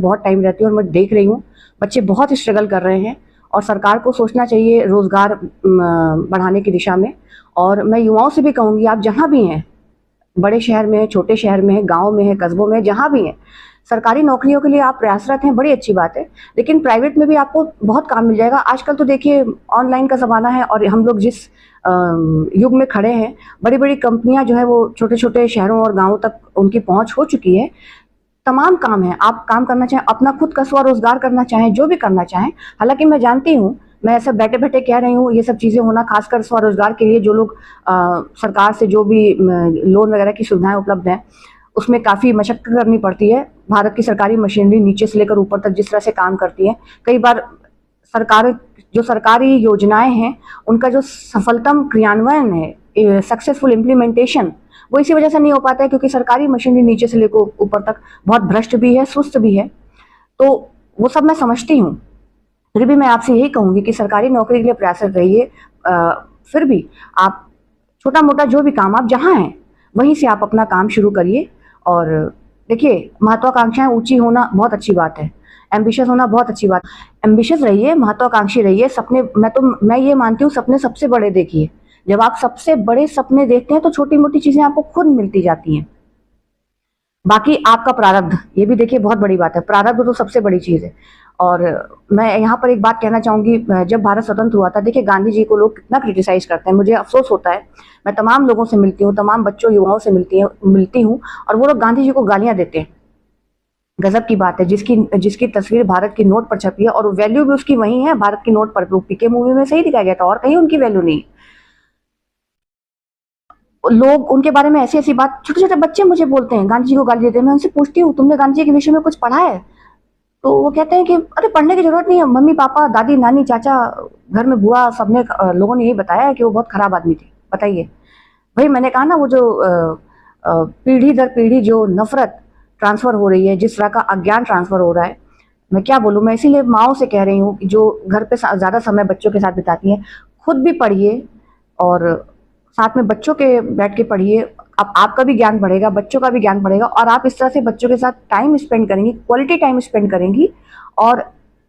बहुत टाइम रहती हूँ और मैं देख रही हूँ बच्चे बहुत स्ट्रगल कर रहे हैं और सरकार को सोचना चाहिए रोजगार बढ़ाने की दिशा में। और मैं युवाओं से भी कहूँगी, आप जहाँ भी हैं, बड़े शहर में है, छोटे शहर में है, गांव में है, कस्बों में है, जहाँ भी हैं, सरकारी नौकरियों के लिए आप प्रयासरत हैं, बड़ी अच्छी बात है। लेकिन प्राइवेट में भी आपको बहुत काम मिल जाएगा। आजकल तो देखिए ऑनलाइन का ज़माना है और हम लोग जिस युग में खड़े हैं, बड़ी बड़ी कंपनियां जो है वो छोटे छोटे शहरों और गाँवों तक उनकी पहुंच हो चुकी है। तमाम काम है, आप काम करना चाहें, अपना खुद का स्वरोजगार करना चाहें, जो भी करना चाहें। हालांकि मैं जानती हूँ, मैं ऐसा बैठे बैठे कह रही हूँ, ये सब चीज़ें होना खासकर स्वरोजगार के लिए जो लोग सरकार से जो भी लोन वगैरह की सुविधाएं उपलब्ध हैं, उसमें काफ़ी मशक्कत करनी पड़ती है। भारत की सरकारी मशीनरी नीचे से लेकर ऊपर तक जिस तरह से काम करती है, कई बार सरकार जो सरकारी योजनाएं हैं उनका जो सफलतम क्रियान्वयन है, सक्सेसफुल इम्प्लीमेंटेशन, वो इसी वजह से नहीं हो पाता है क्योंकि सरकारी मशीनरी नीचे से लेकर ऊपर तक बहुत भ्रष्ट भी है, सुस्त भी है। तो वो सब मैं समझती हूँ, फिर भी मैं आपसे यही कहूंगी कि सरकारी नौकरी के लिए प्रयासरत रहिए। फिर भी आप छोटा मोटा जो भी काम आप जहाँ हैं वहीं से आप अपना काम शुरू करिए। और देखिए, महत्वाकांक्षाएं ऊंची होना बहुत अच्छी बात है, एम्बिशियस होना बहुत अच्छी बात। एम्बिशियस रहिए, महत्वाकांक्षी रहिए, सपने, मैं ये मानती हूँ सपने सबसे बड़े देखिए। जब आप सबसे बड़े सपने देखते हैं तो छोटी मोटी चीजें आपको खुद मिलती जाती हैं। बाकी आपका प्रारब्ध, ये भी देखिए बहुत बड़ी बात है, प्रारब्ध तो सबसे बड़ी चीज है। और मैं यहाँ पर एक बात कहना चाहूंगी, जब भारत स्वतंत्र हुआ था, देखिए गांधी जी को लोग कितना क्रिटिसाइज करते हैं, मुझे अफसोस होता है। मैं तमाम लोगों से मिलती हूँ, तमाम बच्चों युवाओं से मिलती हूँ और वो लोग गांधी जी को गालियां देते हैं। गजब की बात है, जिसकी तस्वीर भारत की नोट पर छपी है और वैल्यू भी उसकी वही है भारत की नोट पर। पीके मूवी में सही दिखाया गया था और कहीं उनकी वैल्यू नहीं। लोग उनके बारे में ऐसी ऐसी बात, छोटे छोटे बच्चे मुझे बोलते हैं गांधी जी को गाली देते हैं। मैं उनसे पूछती हूँ, तुमने गांधी जी के विषय में कुछ पढ़ा है? तो वो कहते हैं कि अरे पढ़ने की जरूरत नहीं है, मम्मी पापा दादी नानी चाचा घर में बुआ सबने लोगों ने यही बताया है कि वो बहुत खराब आदमी थे। बताइए भाई, मैंने कहा ना, वो जो पीढ़ी दर पीढ़ी जो नफरत ट्रांसफर हो रही है, जिस तरह का अज्ञान ट्रांसफर हो रहा है, मैं क्या बोलूँ। मैं इसीलिए माओ से कह रही हूँ कि जो घर पे ज्यादा समय बच्चों के साथ बिताती हैं, खुद भी पढ़िए और साथ में बच्चों के बैठ के पढ़िए। अब आपका भी ज्ञान बढ़ेगा, बच्चों का भी ज्ञान बढ़ेगा और आप इस तरह से बच्चों के साथ टाइम स्पेंड करेंगी, क्वालिटी टाइम स्पेंड करेंगी और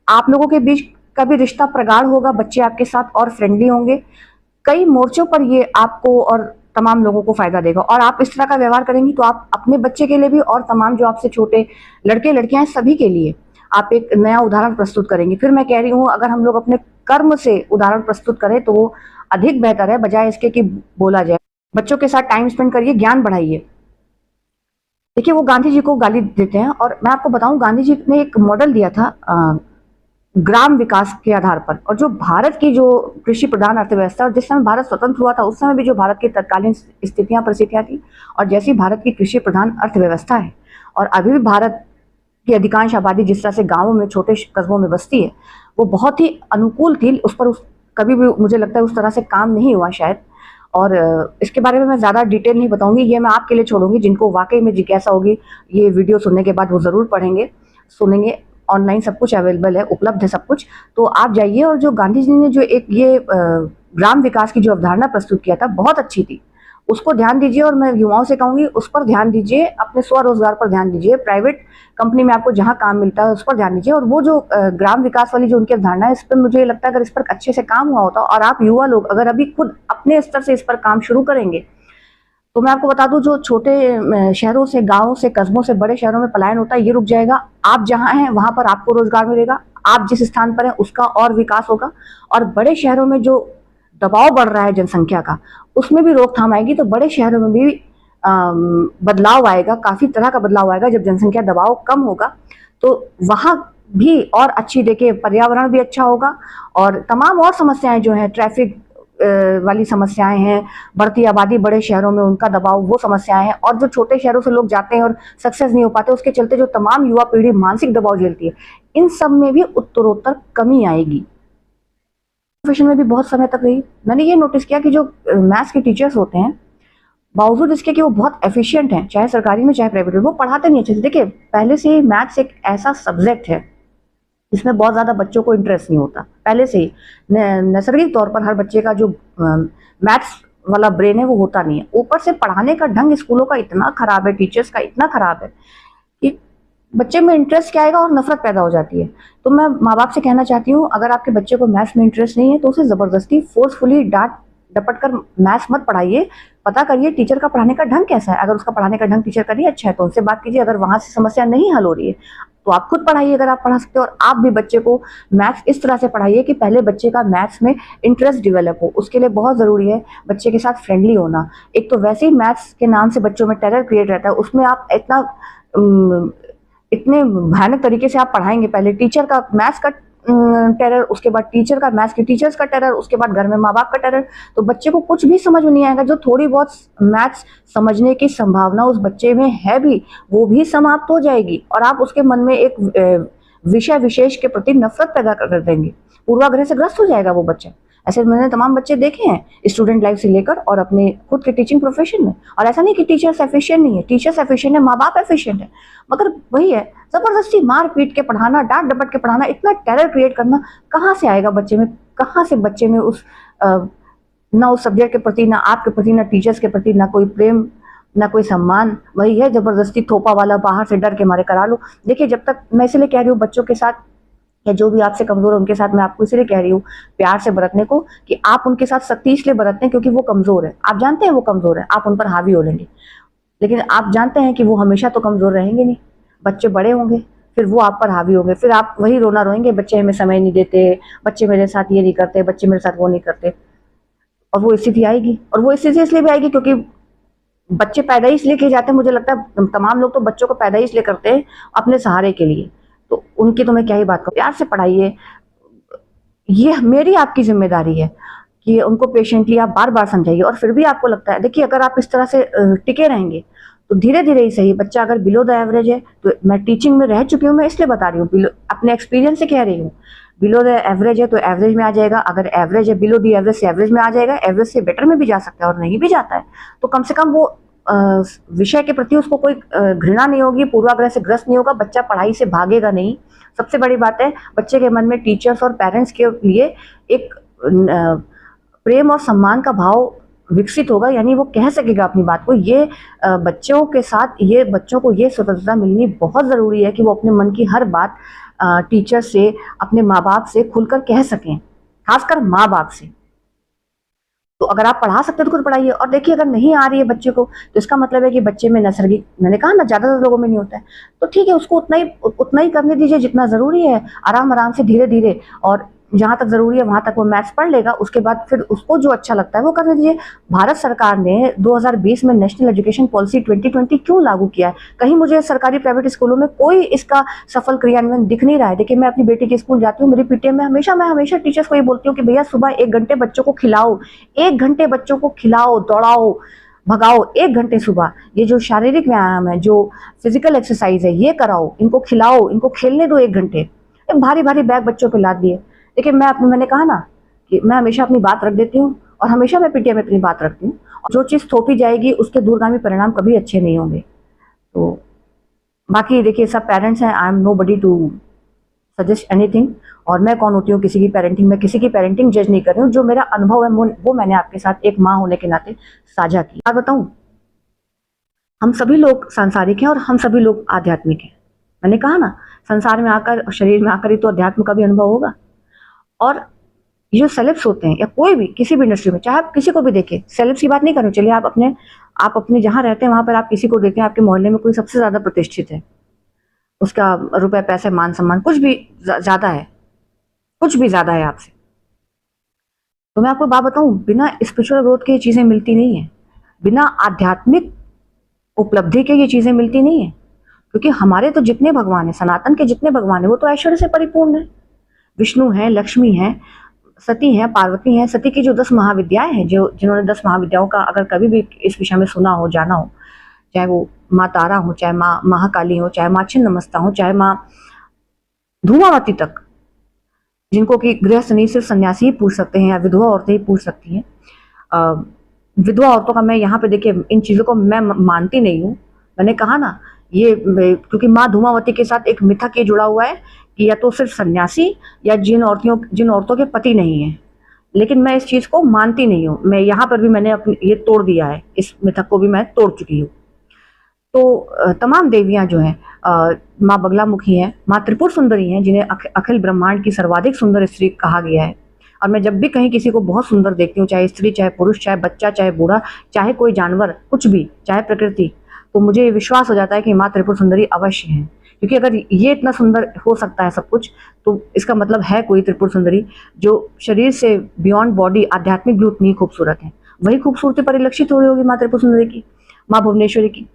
आप लोगों के बीच का भी रिश्ता प्रगाढ़ होगा, बच्चे आपके साथ और फ्रेंडली होंगे। कई मोर्चों पर ये आपको और तमाम लोगों को फायदा देगा। और आप इस तरह का व्यवहार करेंगी तो आप अपने बच्चे के लिए भी और तमाम जो आपसे छोटे लड़के लड़कियां हैं सभी के लिए आप एक नया उदाहरण प्रस्तुत करेंगे। फिर मैं कह रही हूँ, अगर हम लोग अपने कर्म से उदाहरण प्रस्तुत करें तो वो अधिक बेहतर है, बजाय इसके कि बोला जाए। बच्चों के साथ टाइम स्पेंड करिए, ज्ञान बढ़ाइए। देखिए, वो गांधी जी को गाली देते हैं और मैं आपको बताऊं, गांधी जी ने एक मॉडल दिया था ग्राम विकास के आधार पर। और जो भारत की जो कृषि प्रधान अर्थव्यवस्था, और जिस समय भारत स्वतंत्र हुआ था उस समय भी जो भारत की तत्कालीन स्थितियां परिस्थितियां थी और जैसी भारत की कृषि प्रधान अर्थव्यवस्था है, और अभी भी भारत की अधिकांश आबादी जिस तरह से गांवों में छोटे कस्बों में बसती है, वो बहुत ही अनुकूल थी। उस पर कभी भी मुझे लगता है उस तरह से काम नहीं हुआ शायद। और इसके बारे में मैं ज़्यादा डिटेल नहीं बताऊंगी, ये मैं आपके लिए छोड़ूंगी। जिनको वाकई में जिज्ञासा होगी ये वीडियो सुनने के बाद वो ज़रूर पढ़ेंगे, सुनेंगे। ऑनलाइन सब कुछ अवेलेबल है, उपलब्ध है सब कुछ, तो आप जाइए। और जो गांधी जी ने जो एक ये ग्राम विकास की जो अवधारणा प्रस्तुत किया था, बहुत अच्छी थी, उसको ध्यान दीजिए। और मैं युवाओं से कहूंगी उस पर ध्यान दीजिए, अपने स्वरोजगार पर ध्यान दीजिए, प्राइवेट कंपनी में आपको जहां काम मिलता है उस पर ध्यान दीजिए। और वो जो ग्राम विकास वाली जो उनकी अवधारणा है, इस पर मुझे लगता है अगर इस पर अच्छे से काम हुआ होता और आप युवा लोग अगर अभी खुद अपने स्तर से इस पर काम शुरू करेंगे, तो मैं आपको बता दूं, जो छोटे शहरों से, गांवों से, कस्बों से बड़े शहरों में पलायन होता है, ये रुक जाएगा। आप जहां हैं वहां पर आपको रोजगार मिलेगा, आप जिस स्थान पर हैं उसका और विकास होगा। और बड़े शहरों में जो दबाव बढ़ रहा है जनसंख्या का, उसमें भी रोकथाम आएगी। तो बड़े शहरों में भी बदलाव आएगा, काफी तरह का बदलाव आएगा। जब जनसंख्या दबाव कम होगा तो वहां भी और अच्छी, देखिए, पर्यावरण भी अच्छा होगा और तमाम और समस्याएं जो है, ट्रैफिक वाली समस्याएं हैं, बढ़ती आबादी बड़े शहरों में उनका दबाव, वो समस्याएं हैं। और जो छोटे शहरों से लोग जाते हैं और सक्सेस नहीं हो पाते, उसके चलते जो तमाम युवा पीढ़ी मानसिक दबाव झेलती है, इन सब में भी उत्तरोत्तर कमी आएगी। प्रोफेशन में भी बहुत समय तक रही, मैंने ये नोटिस किया कि जो मैथ्स के टीचर्स होते हैं, बावजूद इसके कि वो बहुत एफिशिएंट हैं, चाहे सरकारी में चाहे प्राइवेट में, वो पढ़ाते नहीं अच्छे से। देखिए, पहले से ही मैथ्स एक ऐसा सब्जेक्ट है जिसमें बहुत ज़्यादा बच्चों को इंटरेस्ट नहीं होता। पहले से ही नैसर्गिक तौर पर हर बच्चे का जो मैथ्स वाला ब्रेन है वो होता नहीं है। ऊपर से पढ़ाने का ढंग स्कूलों का इतना खराब है, टीचर्स का इतना खराब है कि बच्चे में इंटरेस्ट क्या आएगा और नफरत पैदा हो जाती है। तो मैं माँ बाप से कहना चाहती हूँ, अगर आपके बच्चे को मैथ्स में इंटरेस्ट नहीं है तो उसे जबरदस्ती फोर्सफुली डांट डपट कर मैथ्स मत पढ़ाइए। पता करिए टीचर का पढ़ाने का ढंग कैसा है। अगर उसका पढ़ाने का ढंग टीचर का नहीं अच्छा है तो उनसे बात कीजिए। अगर वहां से समस्या नहीं हल हो रही है तो आप खुद पढ़ाइए अगर आप पढ़ा सकते हो। और आप भी बच्चे को मैथ्स इस तरह से पढ़ाइए कि पहले बच्चे का मैथ्स में इंटरेस्ट डेवलप हो। उसके लिए बहुत ज़रूरी है बच्चे के साथ फ्रेंडली होना। एक तो वैसे ही मैथ्स के नाम से बच्चों में टेरर क्रिएट रहता है, उसमें आप इतने भयानक तरीके से आप पढ़ाएंगे। पहले टीचर का मैथ्स का टेरर, उसके बाद टीचर का मैथ्स के टीचर्स का टेरर, उसके बाद घर में माँ बाप का टेरर। तो बच्चे को कुछ भी समझ में नहीं आएगा। जो थोड़ी बहुत मैथ्स समझने की संभावना उस बच्चे में है भी, वो भी समाप्त हो जाएगी और आप उसके मन में एक विषय विशेष के प्रति नफरत पैदा कर देंगे। पूर्वाग्रह से ग्रस्त हो जाएगा वो बच्चा। ऐसे मैंने तमाम बच्चे देखे हैं स्टूडेंट लाइफ से लेकर और अपने खुद के टीचिंग प्रोफेशन में। और ऐसा नहीं कि टीचर्स एफिशिएंट नहीं है, टीचर्स एफिशिएंट है, माँ बाप एफिशिएंट है, मगर वही है जबरदस्ती मार पीट के पढ़ाना, डांट डपट के पढ़ाना, इतना टेरर क्रिएट करना कहाँ से आएगा बच्चे में? कहाँ से बच्चे में ना उस सब्जेक्ट के प्रति, ना आपके प्रति, ना टीचर्स के प्रति, ना कोई प्रेम, ना कोई सम्मान। वही है जबरदस्ती थोपा वाला, बाहर से डर के मारे करा लो। देखिए, जब तक मैं इसलिए कह रही हूँ बच्चों के साथ या जो भी आपसे कमजोर है उनके साथ, मैं आपको इसलिए कह रही हूँ प्यार से बरतने को, कि आप उनके साथ सख्ती इसलिए बरतते हैं क्योंकि वो कमजोर है। आप जानते हैं वो कमजोर है, आप उन पर हावी हो लेंगे, लेकिन आप जानते हैं कि वो हमेशा तो कमजोर रहेंगे नहीं। बच्चे बड़े होंगे, फिर वो आप पर हावी होंगे, फिर आप वही रोना रोएंगे, बच्चे हमें समय नहीं देते, बच्चे मेरे साथ ये नहीं करते, बच्चे मेरे साथ वो नहीं करते। और वो स्थिति आएगी, और वो स्थिति इसलिए भी आएगी क्योंकि बच्चे पैदा ही इसलिए किए जाते हैं। मुझे लगता है तमाम लोग तो बच्चों को पैदा ही इसलिए करते हैं अपने सहारे के लिए। तो उनकी तो मैं क्या ही बात करूं। प्यार से पढ़ाइए, ये मेरी आपकी जिम्मेदारी है कि उनको पेशेंटली आप बार बार समझाइए। और फिर भी आपको लगता है, देखिए अगर आप इस तरह से टिके रहेंगे तो धीरे धीरे ही सही, बच्चा अगर बिलो द एवरेज है, तो मैं टीचिंग में रह चुकी हूँ, मैं इसलिए बता रही हूँ, अपने एक्सपीरियंस से कह रही हूँ। बिलो द एवरेज है तो एवरेज में आ जाएगा, अगर एवरेज है बिलो द एवरेज से एवरेज में आ जाएगा, एवरेज से बेटर में भी जा सकता है, और नहीं भी जाता है तो कम से कम वो विषय के प्रति उसको कोई घृणा नहीं होगी, पूर्वाग्रह से ग्रस्त नहीं होगा, बच्चा पढ़ाई से भागेगा नहीं। सबसे बड़ी बात है, बच्चे के मन में टीचर्स और पेरेंट्स के लिए एक प्रेम और सम्मान का भाव विकसित होगा, यानी वो कह सकेगा अपनी बात को। ये बच्चों के साथ, ये बच्चों को ये स्वतंत्रता मिलनी बहुत ज़रूरी है कि वो अपने मन की हर बात टीचर से, अपने माँ बाप से खुलकर कह सकें, खासकर माँ बाप से। तो अगर आप पढ़ा सकते हैं तो खुद पढ़ाइए। और देखिए, अगर नहीं आ रही है बच्चे को तो इसका मतलब है कि बच्चे में नैसर्गिक, मैंने कहा ना ज़्यादातर लोगों में नहीं होता है, तो ठीक है, उसको उतना ही करने दीजिए जितना ज़रूरी है, आराम आराम से, धीरे धीरे। और जहाँ तक ज़रूरी है वहाँ तक वो मैथ्स पढ़ लेगा, उसके बाद फिर उसको जो अच्छा लगता है वो करने दीजिए। भारत सरकार ने 2020 में नेशनल एजुकेशन पॉलिसी 2020 क्यों लागू किया है? कहीं मुझे सरकारी प्राइवेट स्कूलों में कोई इसका सफल क्रियान्वयन दिख नहीं रहा है। देखिए, मैं अपनी बेटी के स्कूल जाती हूँ, मेरी पीटीएम में मैं हमेशा टीचर्स को ये बोलती हूँ कि भैया सुबह 1 घंटे बच्चों को खिलाओ, 1 घंटे बच्चों को खिलाओ, दौड़ाओ, भगाओ 1 घंटे सुबह। ये जो शारीरिक व्यायाम है, जो फिजिकल एक्सरसाइज है, ये कराओ, इनको खिलाओ, इनको खेलने दो 1 घंटे। भारी भारी बैग बच्चों पे लाद दिए। देखिए, मैंने कहा ना कि मैं हमेशा अपनी बात रख देती हूँ, और हमेशा मैं पीटीएम में अपनी बात रखती हूँ। और जो चीज़ थोपी जाएगी उसके दूरगामी परिणाम कभी अच्छे नहीं होंगे। तो बाकी देखिए, सब पेरेंट्स हैं, I am nobody to suggest anything. और मैं कौन होती हूँ किसी की पेरेंटिंग, मैं किसी की पेरेंटिंग जज नहीं कर रही हूँ। जो मेरा अनुभव है वो मैंने आपके साथ एक माँ होने के नाते साझा किया। बात बताऊँ, हम सभी लोग सांसारिक हैं और हम सभी लोग आध्यात्मिक हैं। मैंने कहा ना, संसार में आकर, शरीर में आकर ही तो अध्यात्म का भी अनुभव होगा। और ये जो सेलेब्स होते हैं, या कोई भी किसी भी इंडस्ट्री में, चाहे आप किसी को भी देखें, सेलेब्स की बात नहीं करूँ, चलिए आप अपने जहाँ रहते हैं वहाँ पर आप किसी को देखें, आपके मोहल्ले में कोई सबसे ज़्यादा प्रतिष्ठित है, उसका रुपए पैसे मान सम्मान कुछ भी ज़्यादा है, कुछ भी ज़्यादा है आपसे, तो मैं आपको बात बताऊँ, बिना स्पिरिचुअल ग्रोथ के ये चीज़ें मिलती नहीं है, बिना आध्यात्मिक उपलब्धि के ये चीज़ें मिलती नहीं है। क्योंकि हमारे तो जितने भगवान हैं, सनातन के जितने भगवान हैं, वो तो ऐश्वर्य से परिपूर्ण है। विष्णु हैं, लक्ष्मी हैं, सती हैं, पार्वती हैं। सती की जो 10 महाविद्याएं हैं, जिन्होंने 10 महाविद्याओं का अगर कभी भी इस विषय में सुना हो, जाना हो, चाहे वो माँ तारा हो, चाहे माँ महाकाली हो, चाहे माँ छिन्नमस्ता हो, चाहे माँ धूमावती तक, जिनको कि गृहस्थ नहीं सिर्फ सन्यासी ही पूछ सकते हैं, या विधवा औरतें ही पूछ सकती हैं। विधवा औरतों का मैं यहाँ पे, देखिए, इन चीज़ों को मैं मानती नहीं हूँ। मैंने कहा ना, ये क्योंकि माँ धूमावती के साथ एक मिथक ये जुड़ा हुआ है कि या तो सिर्फ सन्यासी, या जिन औरतों के पति नहीं है। लेकिन मैं इस चीज़ को मानती नहीं हूँ। मैं यहाँ पर भी मैंने अपनी ये तोड़ दिया है, इस मिथक को भी मैं तोड़ चुकी हूँ। तमाम देवियां जो हैं, माँ बगलामुखी हैं, माँ त्रिपुर सुंदरी हैं, जिन्हें अखिल ब्रह्मांड की सर्वाधिक सुंदर स्त्री कहा गया है। और मैं जब भी कहीं किसी को बहुत सुंदर देखती हूँ, चाहे स्त्री, चाहे पुरुष, चाहे बच्चा, चाहे बूढ़ा, चाहे कोई जानवर, कुछ भी, चाहे प्रकृति, तो मुझे ये विश्वास हो जाता है कि माँ त्रिपुर सुंदरी अवश्य है। क्योंकि अगर ये इतना सुंदर हो सकता है सब कुछ, तो इसका मतलब है कोई त्रिपुर सुंदरी जो शरीर से बियॉन्ड बॉडी आध्यात्मिक भी उतनी खूबसूरत है। वही खूबसूरती परिलक्षित हो रही होगी माँ त्रिपुर सुंदरी की, माँ भुवनेश्वरी की।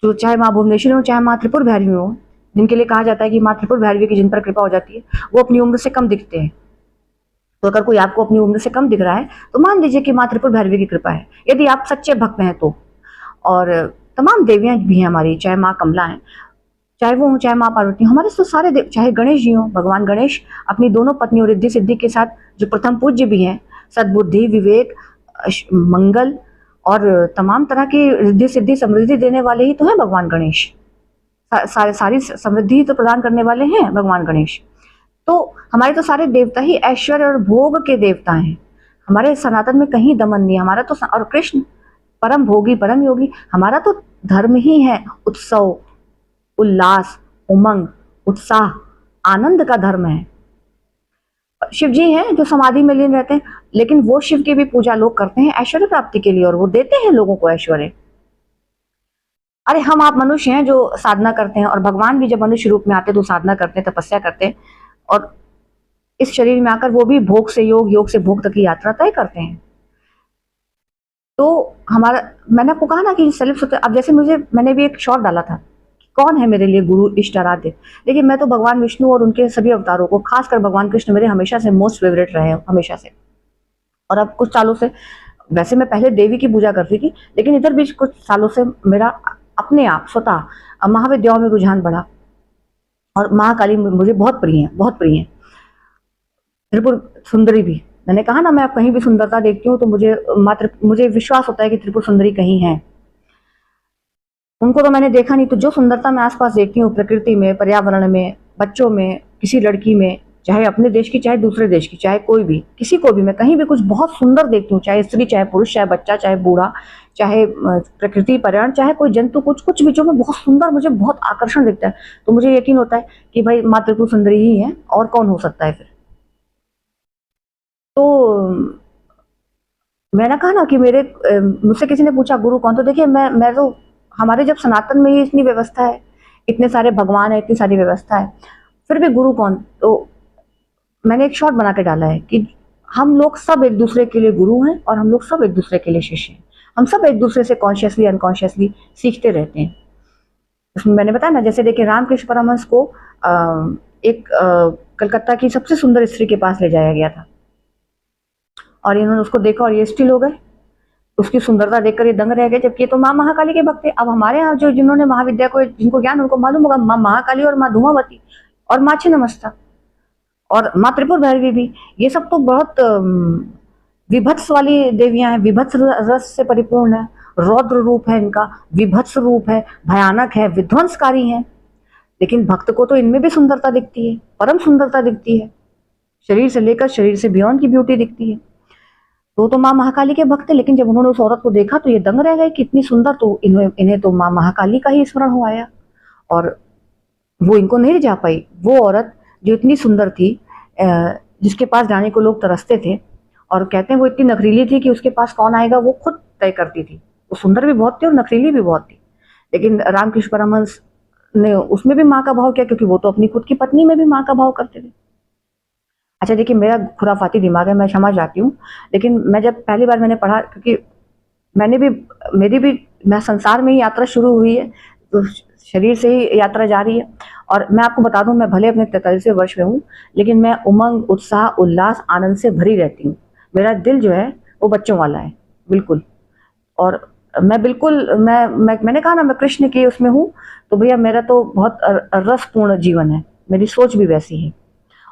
तो चाहे माँ भुवनेश्वरी हो, चाहे माँ त्रिपुर भैरवी हो, जिनके लिए कहा जाता है कि माँ त्रिपुर भैरवी की जिन पर कृपा हो जाती है, वो अपनी उम्र से कम दिखते हैं। तो अगर कोई आपको अपनी उम्र से कम दिख रहा है, तो मान लीजिए कि माँ त्रिपुर भैरवी की कृपा है, यदि आप सच्चे भक्त हैं तो। और तमाम देवियां भी हैं हमारी, चाहे माँ कमला हैं, चाहे वो हो, चाहे माँ पार्वती, हमारे तो सारे देव, चाहे गणेश जी हो, भगवान गणेश अपनी दोनों पत्नियों रिद्धि सिद्धि के साथ जो प्रथम पूज्य भी हैं, सद्बुद्धि, विवेक, मंगल और तमाम तरह की रिद्धि सिद्धि समृद्धि देने वाले ही तो हैं भगवान गणेश। सारी समृद्धि तो प्रदान करने वाले हैं भगवान गणेश। तो हमारे तो सारे देवता ही ऐश्वर्य और भोग के देवता हैं। हमारे सनातन में कहीं दमन नहीं, हमारा तो, और कृष्ण परम भोगी परम योगी, हमारा तो धर्म ही है उत्सव, उल्लास, उमंग, उत्साह, आनंद का धर्म है। शिव जी हैं जो समाधि में लीन रहते हैं, लेकिन वो शिव की भी पूजा लोग करते हैं ऐश्वर्य प्राप्ति के लिए, और वो देते हैं लोगों को ऐश्वर्य। अरे हम आप मनुष्य हैं जो साधना करते हैं, और भगवान भी जब मनुष्य रूप में आते हैं तो साधना करते हैं, तपस्या करते हैं, और इस शरीर में आकर वो भी भोग से योग, योग से भोग तक की यात्रा तय करते हैं। तो हमारा, मैंने आपको कहा ना कि सेल्फ, अब जैसे मैंने भी एक शॉर्ट डाला था, कौन है मेरे लिए गुरु इष्ट आराध्य। देखिए मैं तो भगवान विष्णु और उनके सभी अवतारों को, खासकर भगवान कृष्ण मेरे हमेशा से मोस्ट फेवरेट रहे हैं, हमेशा से। और अब कुछ सालों से, वैसे मैं पहले देवी की पूजा करती थी, लेकिन इधर भी कुछ सालों से मेरा अपने आप स्वतः महाविद्याओं में रुझान बढ़ा, और महाकाली मुझे बहुत प्रिय है, बहुत प्रिय है। त्रिपुर सुंदरी भी, मैंने कहा ना, मैं अब कहीं भी सुंदरता देखती हूँ तो मुझे विश्वास होता है कि त्रिपुर सुंदरी कहीं है। उनको तो मैंने देखा नहीं, तो जो सुंदरता मैं आसपास देखती हूँ, प्रकृति में, पर्यावरण में, बच्चों में, किसी लड़की में, चाहे अपने देश की, चाहे दूसरे देश की, चाहे कोई भी, किसी को भी मैं कहीं भी कुछ बहुत सुंदर देखती हूँ, चाहे स्त्री, चाहे पुरुष, चाहे बच्चा, चाहे बूढ़ा, चाहे प्रकृति, पर्यावरण, चाहे कोई जंतु, कुछ भी जो मैं बहुत सुंदर, मुझे बहुत आकर्षण दिखता है, तो मुझे यकीन होता है कि भाई माँ त्रिपुर सुंदरी ही है, और कौन हो सकता है फिर। तो मैंने कहा ना कि मुझसे किसी ने पूछा गुरु कौन, तो देखिए मैं तो, हमारे जब सनातन में ही इतनी व्यवस्था है, इतने सारे भगवान है, इतनी सारी व्यवस्था है, फिर भी गुरु कौन। तो मैंने एक शॉर्ट बना के डाला है कि हम लोग सब एक दूसरे के लिए गुरु हैं, और हम लोग सब एक दूसरे के लिए शिष्य हैं। हम सब एक दूसरे से कॉन्शियसली अनकॉन्शियसली सीखते रहते हैं। उसमें मैंने बताया ना, जैसे देखिए रामकृष्ण परमहंस को एक कलकत्ता की सबसे सुंदर स्त्री के पास ले जाया गया था, और इन्होंने उसको देखा और ये स्टिल हो गए, उसकी सुंदरता देखकर ये दंग रह गए, जबकि ये तो माँ महाकाली के भक्त थे। अब हमारे यहाँ जो जिन्होंने महाविद्या को, जिनको ज्ञान, उनको मालूम होगा माँ महाकाली और माँ धूमावती और माँ छिन्नमस्ता और माँ त्रिपुर भैरवी भी, ये सब तो बहुत विभत्स वाली देवियां हैं, विभत्स रस से परिपूर्ण है, रौद्र रूप है इनका, विभत्स रूप है, भयानक है, विध्वंसकारी है। लेकिन भक्त को तो इनमें भी सुंदरता दिखती है, परम सुंदरता दिखती है, शरीर से लेकर शरीर से बियॉन्ड की ब्यूटी दिखती है। तो माँ महाकाली के भक्त थे, लेकिन जब उन्होंने उस औरत को देखा तो ये दंग रह गए कि इतनी सुंदर, तो इन्हें तो माँ महाकाली का ही स्मरण हो आया, और वो इनको नहीं जा पाई। वो औरत जो इतनी सुंदर थी, जिसके पास जाने को लोग तरसते थे, और कहते हैं वो इतनी नखरीली थी कि उसके पास कौन आएगा वो खुद तय करती थी। वो सुंदर भी बहुत थी और नखरीली भी बहुत थी, लेकिन रामकृष्ण परमहंस ने उसमें भी माँ का भाव किया, क्योंकि वो तो अपनी खुद की पत्नी में भी माँ का भाव करते थे। अच्छा देखिए, मेरा खुराफाती दिमाग है, मैं क्षमा चाहती हूँ, लेकिन मैं जब पहली बार मैंने पढ़ा, क्योंकि मेरी भी मैं संसार में ही यात्रा शुरू हुई है, तो शरीर से ही यात्रा जारी है। और मैं आपको बता दूं, मैं भले अपने 43वें वर्ष में हूँ, लेकिन मैं उमंग, उत्साह, उल्लास, आनंद से भरी रहती हूँ। मेरा दिल जो है वो बच्चों वाला है, बिल्कुल। और मैं बिल्कुल, मैंने कहा ना, मैं कृष्ण के उसमें हूँ, तो भैया मेरा तो बहुत रसपूर्ण जीवन है, मेरी सोच भी वैसी है।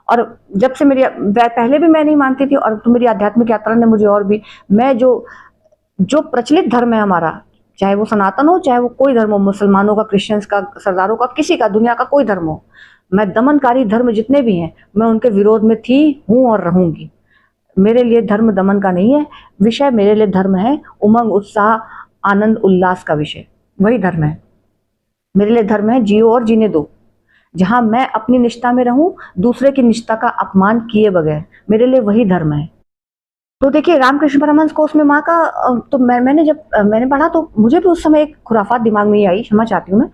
और जब से पहले भी मैं नहीं मानती थी, और तो मेरी आध्यात्मिक यात्रा ने मुझे और भी, मैं जो प्रचलित धर्म है हमारा, चाहे वो सनातन हो, चाहे वो कोई धर्म हो, मुसलमानों का, क्रिश्चियंस का, सरदारों का, किसी का, दुनिया का कोई धर्म हो, मैं दमनकारी धर्म जितने भी हैं, मैं उनके विरोध में थी, हूँ और रहूंगी। मेरे लिए धर्म दमन का नहीं है विषय, मेरे लिए धर्म है उमंग, उत्साह, आनंद, उल्लास का विषय, वही धर्म है। मेरे लिए धर्म है जियो और जीने दो, जहां मैं अपनी निष्ठा में रहूं, दूसरे की निष्ठा का अपमान किए बगैर, मेरे लिए वही धर्म है। तो देखिए रामकृष्ण परमहंस को उसमें माँ का तो मैंने जब मैंने पढ़ा तो मुझे भी उस समय एक खुराफात दिमाग में ही आई, क्षमा चाहती हूँ मैं,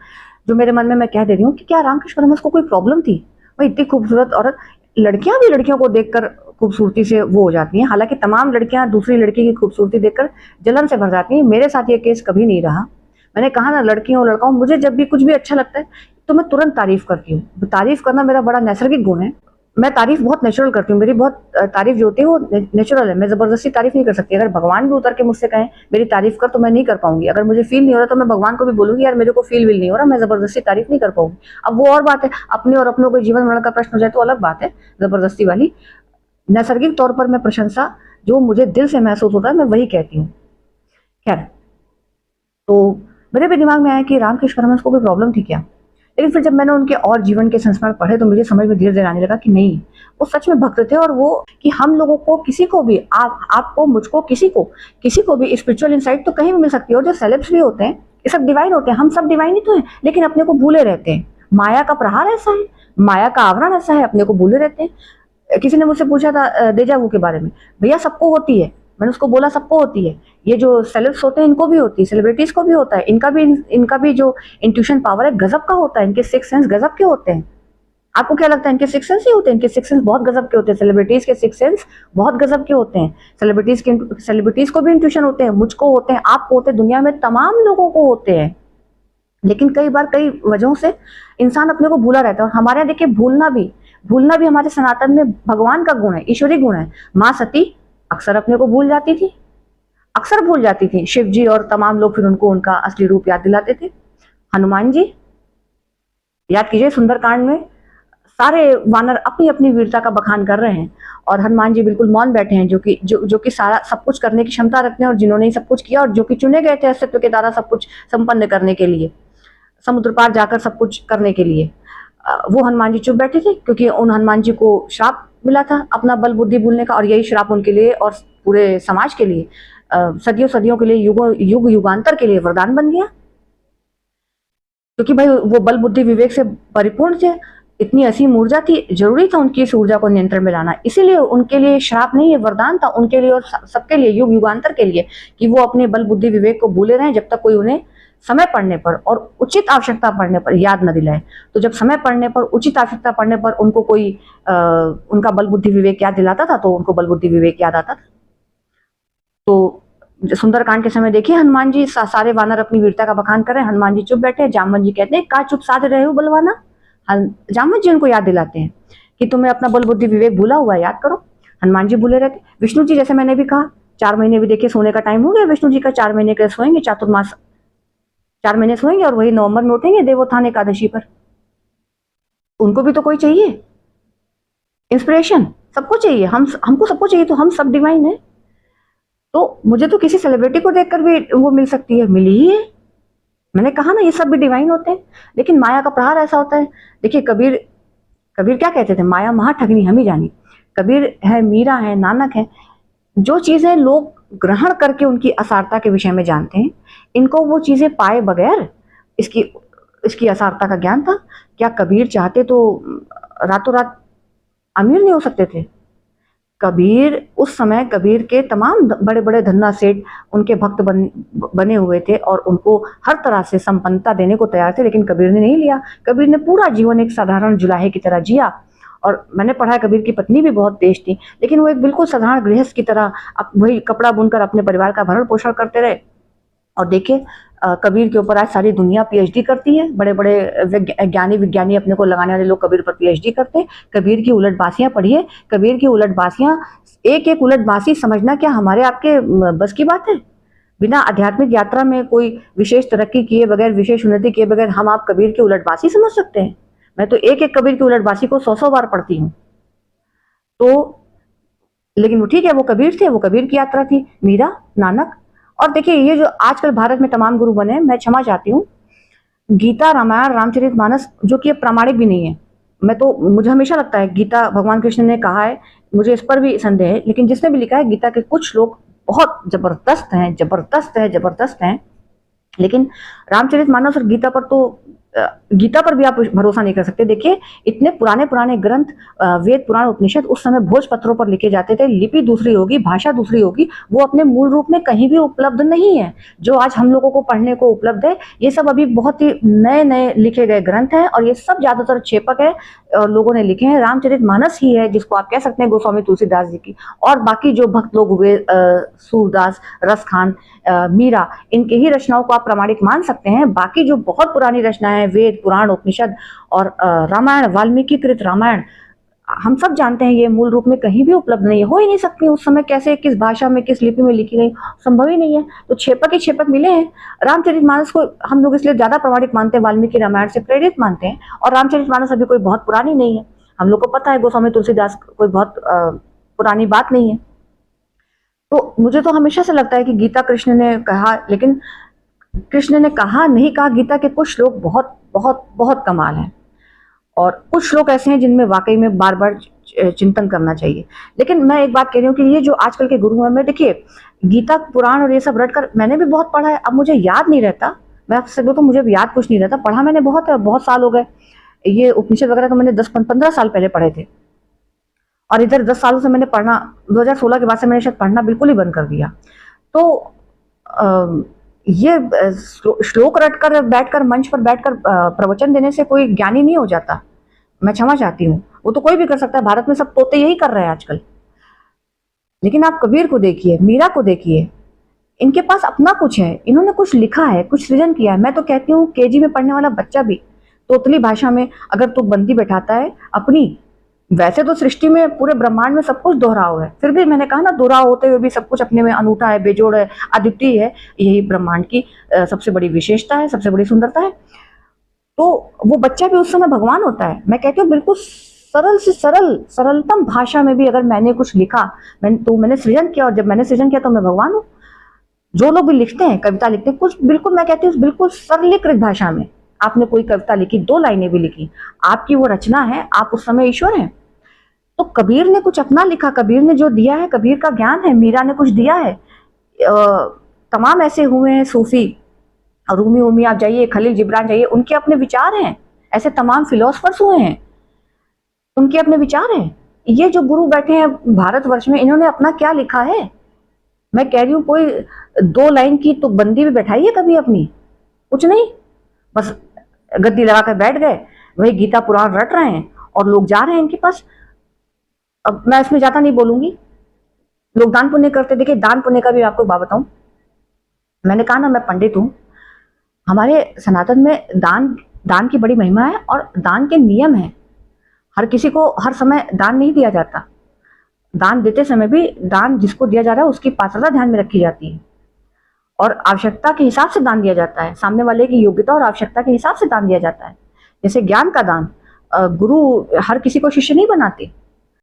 जो मेरे मन में मैं कह दे रही हूँ कि क्या रामकृष्ण परमहंस को कोई प्रॉब्लम थी? भाई इतनी खूबसूरत औरत, लड़कियां भी लड़कियों को देखकर खूबसूरती से वो हो जाती हैं, हालांकि तमाम लड़कियां दूसरी लड़की की खूबसूरती देखकर जलन से भर जाती हैं। मेरे साथ ये केस कभी नहीं रहा। मैंने कहा ना, लड़कियों लड़काओं, मुझे जब भी कुछ भी अच्छा लगता है तो मैं तुरंत तारीफ करती हूँ। तारीफ करना मेरा बड़ा नैसर्गिक गुण है। मैं तारीफ बहुत नेचुरल करती हूँ, मेरी बहुत तारीफ जो होती है वो नेचुरल है। मैं जबरदस्ती तारीफ नहीं कर सकती। अगर भगवान भी उतर के मुझसे कहें मेरी तारीफ कर, तो मैं नहीं कर पाऊंगी। अगर मुझे फील नहीं हो रहा तो मैं भगवान को भी बोलूंगी यार मेरे को फील नहीं हो रहा, मैं जबरदस्ती तारीफ नहीं कर पाऊंगी। अब वो और बात है, अपने और अपनों को जीवन मरण का प्रश्न हो जाए तो अलग बात है, जबरदस्ती वाली। नैसर्गिक तौर पर मैं प्रशंसा जो मुझे दिल से महसूस होता है मैं वही कहती हूँ। खैर, तो मेरे भी दिमाग में आया कि रामकृष्ण परमहंस को कोई प्रॉब्लम थी क्या। लेकिन फिर जब मैंने उनके और जीवन के संस्मरण पढ़े तो मुझे समझ में धीरे धीरे आने लगा कि नहीं, वो सच में भक्त थे। और वो कि हम लोगों को, किसी को भी, आपको, मुझको, किसी को भी स्पिरिचुअल इंसाइट तो कहीं भी मिल सकती है। और जो सेलेब्स भी होते हैं ये सब डिवाइन होते हैं, हम सब डिवाइन ही तो हैं, लेकिन अपने को भूले रहते हैं। माया का प्रहार ऐसा है, माया का आवरण ऐसा है, अपने को भूले रहते हैं। किसी ने मुझसे पूछा था देजा वू के बारे में, भैया सबको होती है। मैंने उसको बोला सबको होती है, ये जो सेलेब्स होते हैं इनको भी होती है, सेलिब्रिटीज को भी होता है, इनका भी जो इंट्यूशन पावर है गजब का होता है, इनके सिक्स सेंस गजब के होते हैं। आपको क्या लगता है इनके सिक्स सेंस ही होते हैं? इनके सिक्स सेंस बहुत गजब के होते हैं। सेलिब्रिटीज के सिक्स सेंस बहुत गजब के होते हैं। सेलिब्रिटीज को भी इंट्यूशन होते हैं, मुझको होते हैं, आपको होते हैं, दुनिया में तमाम लोगों को होते हैं। लेकिन कई बार कई वजहों से इंसान अपने को भूला रहता है। और हमारे यहाँ देखिए भूलना भी हमारे सनातन में भगवान का गुण है, ईश्वरी गुण है। माँ सती अक्सर अपने को भूल जाती थी, अक्सर भूल जाती थी। शिव जी और तमाम लोग फिर उनको उनका असली रूप याद दिलाते थे। हनुमान जी, याद कीजिए सुंदरकांड में सारे वानर अपनी अपनी वीरता का बखान कर रहे हैं और हनुमान जी बिल्कुल मौन बैठे हैं, जो कि सारा सब कुछ करने की क्षमता रखते हैं, और जिन्होंने सब कुछ किया और जो कि चुने गए थे अस्तित्व के द्वारा सब कुछ संपन्न करने के लिए, समुद्र पार जाकर सब कुछ करने के लिए। वो हनुमान जी चुप बैठे थे क्योंकि उन हनुमान जी को श्राप मिला था अपना बल बुद्धि भूलने का, और यही श्राप उनके लिए और पूरे समाज के लिए सदियों सदियों के लिए, युगांतर के लिए वरदान बन गया। क्योंकि भाई वो बल बुद्धि विवेक से परिपूर्ण थे, इतनी असीम ऊर्जा थी, जरूरी था उनकी इस ऊर्जा को नियंत्रण में लाना। इसीलिए उनके लिए श्राप नहीं, ये वरदान था उनके लिए और सबके लिए, युगांतर के लिए, कि वो अपने बल बुद्धि विवेक को भूले रहें जब तक कोई उन्हें समय पड़ने पर और उचित आवश्यकता पड़ने पर याद न दिलाए। तो जब समय पड़ने पर, उचित आवश्यकता पड़ने पर उनको कोई उनका बल बुद्धि विवेक याद दिलाता था तो उनको बल बुद्धि विवेक याद आता था। तो सुंदरकांड के समय देखिए हनुमान जी सारे वानर अपनी वीरता का बखान कर रहे हैं, हनुमान जी चुप बैठे हैं। जामवंत जी कहते हैं का चुप साध रहे हो बलवाना। जामवंत जी उनको याद दिलाते हैं कि तुम्हें अपना बल बुद्धि विवेक भूला हुआ है, याद करो। हनुमान जी भूले रहते। विष्णु जी, जैसे मैंने भी कहा, 4 महीने भी देखिए सोने का टाइम हो गया विष्णु जी का, 4 महीने के सोएंगे, चातुर्मास 4 महीने सोएंगे और वही नवंबर में उठेंगे देवोत्थान एकादशी पर। उनको भी तो कोई चाहिए इंस्पिरेशन, सबको चाहिए, हमको सबको चाहिए, तो हम सब डिवाइन है। तो मुझे तो किसी सेलिब्रिटी को देखकर भी वो मिल सकती है, मिली ही है। मैंने कहा ना ये सब भी डिवाइन होते हैं, लेकिन माया का प्रहार ऐसा होता है। देखिए कबीर क्या कहते थे, माया महा ठगनी हम ही जानी। कबीर है, मीरा है, नानक है, जो चीजें लोग ग्रहण करके उनकी असारता के विषय में जानते हैं, इनको वो चीजें पाए बगैर इसकी असारता का ज्ञान था। क्या कबीर चाहते तो रातों रात अमीर नहीं हो सकते थे? कबीर उस समय, कबीर के तमाम बड़े बड़े धन्ना सेठ उनके भक्त बने हुए थे और उनको हर तरह से संपन्नता देने को तैयार थे, लेकिन कबीर ने नहीं लिया। कबीर ने पूरा जीवन एक साधारण जुलाहे की तरह जिया। और मैंने पढ़ा है कबीर की पत्नी भी बहुत तेज थी, लेकिन वो एक बिल्कुल साधारण गृहस्थ की तरह वही कपड़ा बुनकर अपने परिवार का भरण पोषण करते रहे। और देखिए कबीर के ऊपर आज सारी दुनिया पीएचडी करती है, बड़े बड़े विज्ञानी अपने को लगाने वाले लोग कबीर पर पीएचडी करते हैं। कबीर की उलटबासियां पढ़िए, कबीर की उलटबासियां, एक एक उलटबासी समझना क्या हमारे आपके बस की बात है? बिना आध्यात्मिक यात्रा में कोई विशेष तरक्की किए बगैर, विशेष उन्नति किए बगैर हम आप कबीर की उलटबासी समझ सकते हैं? मैं तो एक एक कबीर की उलटबासी को 100 बार पढ़ती हूँ। तो लेकिन वो ठीक है, वो कबीर थे, वो कबीर की यात्रा थी। मीरा, नानक, और देखिए ये जो आजकल भारत में तमाम गुरु बने, मैं क्षमा चाहती हूँ, गीता, रामायण, रामचरितमानस जो कि प्रामाणिक भी नहीं है। मुझे हमेशा लगता है गीता भगवान कृष्ण ने कहा है, मुझे इस पर भी संदेह है, लेकिन जिसने भी लिखा है गीता के कुछ लोग बहुत जबरदस्त हैं, लेकिन रामचरितमानस और गीता पर तो गीता पर भी आप भरोसा नहीं कर सकते। देखिए इतने पुराने पुराने ग्रंथ, वेद पुराण उपनिषद उस समय भोजपत्रों पर लिखे जाते थे, लिपि दूसरी होगी, भाषा दूसरी होगी, वो अपने मूल रूप में कहीं भी उपलब्ध नहीं है। जो आज हम लोगों को पढ़ने को उपलब्ध है ये सब अभी बहुत ही नए नए लिखे गए ग्रंथ हैं, और ये सब ज्यादातर छेपक है, लोगों ने लिखे हैं। रामचरितमानस ही है जिसको आप कह सकते हैं गोस्वामी तुलसीदास जी की, और बाकी जो भक्त लोग हुए सूरदास, रसखान, मीरा, इनके ही रचनाओं को आप प्रामाणिक मान सकते हैं। बाकी जो बहुत पुरानी रचनाएं, वेद पुराण उपनिषद और रामायण, वाल्मीकि कृत रामायण, हम सब जानते हैं ये मूल रूप में कहीं भी उपलब्ध नहीं है, हो ही नहीं सकती। उस समय कैसे, किस भाषा में, किस लिपि में लिखी गई, संभव ही नहीं है। तो छेपक ही छेपक मिले हैं। रामचरितमानस को हम लोग इसलिए ज्यादा प्रामाणिक मानते हैं, वाल्मीकि रामायण से प्रेरित मानते हैं, और रामचरितमानस अभी कोई बहुत पुरानी नहीं है। हम लोग को पता है गोस्वामी तुलसीदास कोई बहुत पुरानी बात नहीं है। तो मुझे तो हमेशा से लगता है कि गीता कृष्ण ने कहा, लेकिन कृष्ण ने कहा नहीं कहा, गीता के कुछ श्लोक बहुत बहुत बहुत कमाल हैं, और कुछ श्लोक ऐसे हैं जिनमें वाकई में बार बार चिंतन करना चाहिए। लेकिन मैं एक बात कह रही हूँ कि ये जो आजकल के गुरु हैं, मैं देखिए गीता पुराण और ये सब रटकर मैंने भी बहुत पढ़ा है, अब मुझे याद नहीं रहता। मैं आपसे बोलूं तो मुझे भी याद कुछ नहीं रहता, पढ़ा मैंने बहुत है, बहुत साल हो गए। ये उपनिषद वगैरह तो मैंने 10-15 साल पहले पढ़े थे, और इधर 10 सालों से मैंने पढ़ना, 2016 के बाद से मैंने शायद पढ़ना बिल्कुल ही बंद कर दिया। तो ये श्लोक रटकर बैठकर, मंच पर बैठकर प्रवचन देने से कोई ज्ञानी नहीं हो जाता। मैं क्षमा चाहती हूँ, वो तो कोई भी कर सकता है, भारत में सब तोते यही कर रहे हैं आजकल। लेकिन आप कबीर को देखिए, मीरा को देखिए, इनके पास अपना कुछ है, इन्होंने कुछ लिखा है, कुछ सृजन किया है। मैं तो कहती हूँ केजी में पढ़ने वाला बच्चा भी तोतली भाषा में अगर तो बंदी बैठाता है अपनी, वैसे तो सृष्टि में पूरे ब्रह्मांड में सब कुछ दोहराव है, फिर भी मैंने कहा ना, दोहराव होते हुए भी सब कुछ अपने में अनूठा है, बेजोड़ है, अद्वितीय है। यही ब्रह्मांड की सबसे बड़ी विशेषता है, सबसे बड़ी सुंदरता है। तो वो बच्चा भी उस समय भगवान होता है। मैं कहती हूँ बिल्कुल सरल से सरलतम भाषा में भी अगर मैंने कुछ लिखा, मैंने सृजन किया, और जब मैंने सृजन किया तो मैं भगवान हूँ। जो लोग भी लिखते हैं, कविता लिखते हैं, कुछ बिल्कुल, मैं कहती हूँ बिल्कुल सरलीकृत भाषा में आपने कोई कविता लिखी, 2 लाइनें भी लिखी, आपकी वो रचना है, आप उस समय ईश्वर हैं। तो कबीर ने कुछ अपना लिखा, कबीर ने जो दिया है, कबीर का ज्ञान है, मीरा ने कुछ दिया है, तमाम ऐसे हुए हैं सूफी, रूमी उमी आप जाइए, खलील जिब्रान जाइए, उनके अपने विचार हैं। ऐसे तमाम फिलोसफर्स हुए हैं, उनके अपने विचार हैं। ये जो गुरु बैठे हैं भारतवर्ष में, इन्होंने अपना क्या लिखा है? मैं कह रही हूँ कोई 2 लाइन की तो बंदी भी बैठाइए कभी अपनी, कुछ नहीं, बस गद्दी लगाकर बैठ गए, वही गीता पुराण रट रहे हैं, और लोग जा रहे हैं इनके पास। अब मैं इसमें ज्यादा नहीं बोलूंगी। लोग दान पुण्य करते, देखिए दान पुण्य का भी आपको बात बताऊं, मैंने कहा ना मैं पंडित हूं। हमारे सनातन में दान की बड़ी महिमा है, और दान के नियम है। हर किसी को हर समय दान नहीं दिया जाता। दान देते समय भी दान जिसको दिया जा रहा है उसकी पात्रता ध्यान में रखी जाती है, और आवश्यकता के हिसाब से दान दिया जाता है। सामने वाले की योग्यता और आवश्यकता के हिसाब से दान दिया जाता है। जैसे ज्ञान का दान, गुरु हर किसी को शिष्य नहीं बनाते,